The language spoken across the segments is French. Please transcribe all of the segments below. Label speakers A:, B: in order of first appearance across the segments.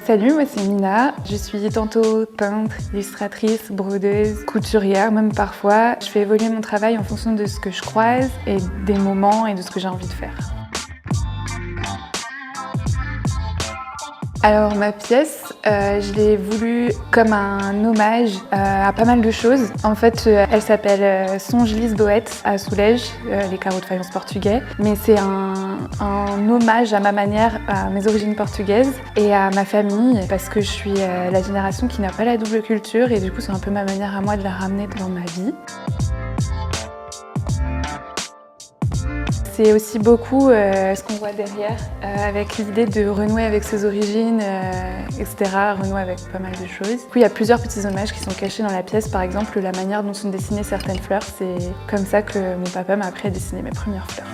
A: Salut, moi c'est Mina. Je suis tantôt peintre, illustratrice, brodeuse, couturière, même parfois. Je fais évoluer mon travail en fonction de ce que je croise et des moments et de ce que j'ai envie de faire. Alors ma pièce, je l'ai voulue comme un hommage à pas mal de choses. En fait, elle s'appelle Songe Lisboète à Soulège, les carreaux de faïence portugais. Mais c'est un hommage à ma manière, à mes origines portugaises et à ma famille, parce que je suis la génération qui n'a pas la double culture et du coup c'est un peu ma manière à moi de la ramener dans ma vie. C'est aussi beaucoup ce qu'on voit derrière, avec l'idée de renouer avec ses origines, etc., renouer avec pas mal de choses. Du coup, il y a plusieurs petits hommages qui sont cachés dans la pièce. Par exemple, la manière dont sont dessinées certaines fleurs, c'est comme ça que mon papa m'a appris à dessiner mes premières fleurs.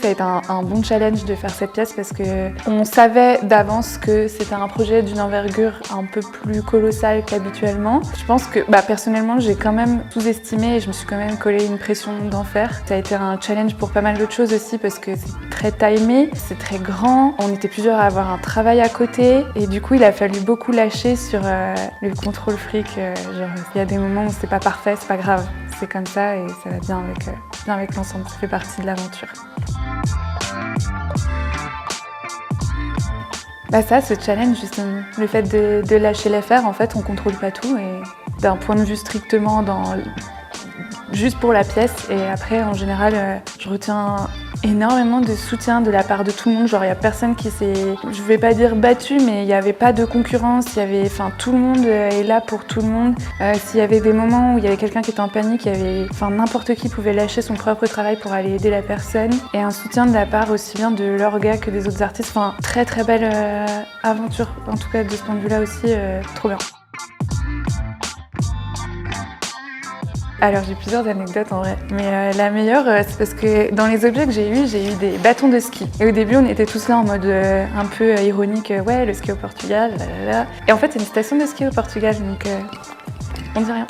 A: Ça a été un bon challenge de faire cette pièce parce qu'on savait d'avance que c'était un projet d'une envergure un peu plus colossale qu'habituellement. Je pense que personnellement j'ai quand même sous-estimé et je me suis quand même collé une pression d'enfer. Ça a été un challenge pour pas mal d'autres choses aussi parce que c'est très timé, c'est très grand. On était plusieurs à avoir un travail à côté et du coup il a fallu beaucoup lâcher sur le contrôle fric. Genre il y a des moments où c'est pas parfait, c'est pas grave. C'est comme ça et ça va bien avec l'ensemble, ça fait partie de l'aventure. Ce challenge justement, le fait de lâcher l'affaire, en fait on contrôle pas tout et d'un point de vue strictement juste pour la pièce et après en général je retiens énormément de soutien de la part de tout le monde, genre il y a personne qui s'est, je vais pas dire battu, mais il y avait pas de concurrence, tout le monde est là pour tout le monde. S'il y avait des moments où il y avait quelqu'un qui était en panique, n'importe qui pouvait lâcher son propre travail pour aller aider la personne et un soutien de la part aussi bien de l'orga que des autres artistes, très très belle aventure, en tout cas de ce point de vue-là aussi, trop bien. Alors j'ai plusieurs anecdotes en vrai, mais la meilleure c'est parce que dans les objets que j'ai eu des bâtons de ski. Et au début on était tous là en mode un peu ironique, ouais le ski au Portugal, lalala. Et en fait c'est une station de ski au Portugal, donc on dit rien.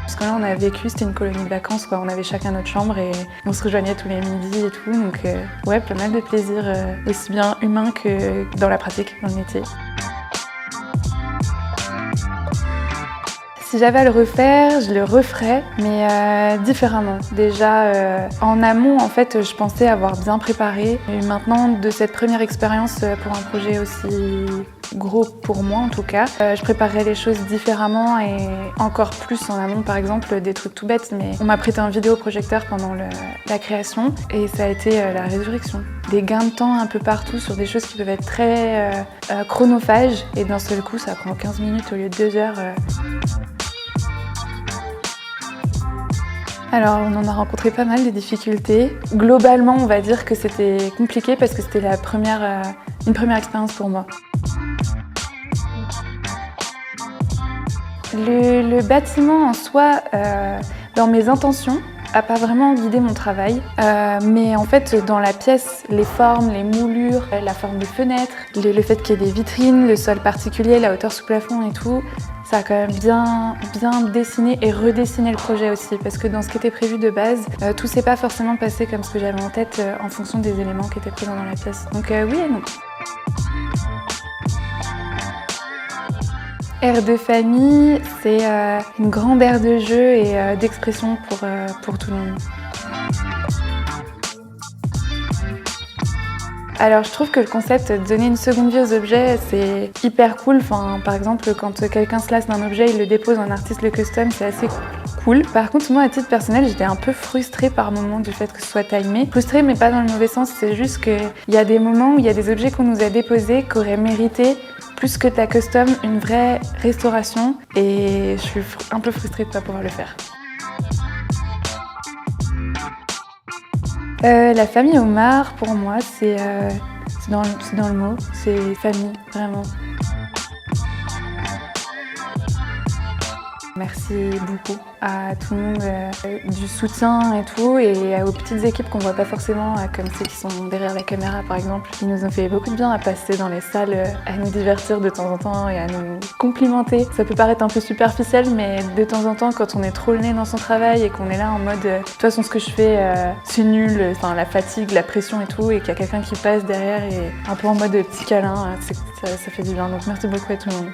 A: Parce que là on a vécu, c'était une colonie de vacances quoi, on avait chacun notre chambre et on se rejoignait tous les midis et tout, donc ouais pas mal de plaisir, aussi bien humain que dans la pratique, dans le métier. Si j'avais à le refaire, je le referais, mais différemment. Déjà, en amont, en fait, je pensais avoir bien préparé. Et maintenant, de cette première expérience pour un projet aussi gros pour moi, en tout cas, je préparerais les choses différemment et encore plus en amont, par exemple, des trucs tout bêtes. Mais on m'a prêté un vidéoprojecteur pendant la création et ça a été la résurrection. Des gains de temps un peu partout sur des choses qui peuvent être très chronophages et d'un seul coup, ça prend 15 minutes au lieu de 2 heures. Alors, on en a rencontré pas mal de difficultés. Globalement, on va dire que c'était compliqué parce que c'était une première expérience pour moi. Le bâtiment en soi, dans mes intentions, n'a pas vraiment guidé mon travail. Mais en fait, dans la pièce, les formes, les moulures, la forme des fenêtres, le fait qu'il y ait des vitrines, le sol particulier, la hauteur sous plafond et tout, ça a quand même bien dessiné et redessiné le projet aussi, parce que dans ce qui était prévu de base, tout s'est pas forcément passé comme ce que j'avais en tête en fonction des éléments qui étaient présents dans la pièce. Donc oui et non. Aire de famille, c'est une grande aire de jeu et d'expression pour tout le monde. Alors je trouve que le concept de donner une seconde vie aux objets, c'est hyper cool. Par exemple, quand quelqu'un se lasse d'un objet, il le dépose, un artiste le custom, c'est assez cool. Par contre, moi, à titre personnel, j'étais un peu frustrée par moments du fait que ce soit timé. Frustrée, mais pas dans le mauvais sens, c'est juste qu'il y a des moments où il y a des objets qu'on nous a déposés qui auraient mérité, plus que de la custom, une vraie restauration. Et je suis un peu frustrée de ne pas pouvoir le faire. La famille Omar, pour moi, c'est dans le mot, c'est famille, vraiment. Ma merci beaucoup à tout le monde du soutien et tout, et aux petites équipes qu'on voit pas forcément, comme ceux qui sont derrière la caméra par exemple. Ils nous ont fait beaucoup de bien à passer dans les salles, à nous divertir de temps en temps et à nous complimenter. Ça peut paraître un peu superficiel, mais de temps en temps, quand on est trop le nez dans son travail et qu'on est là en mode de toute façon ce que je fais c'est nul, enfin la fatigue, la pression et tout, et qu'il y a quelqu'un qui passe derrière et un peu en mode petit câlin, ça fait du bien. Donc merci beaucoup à tout le monde.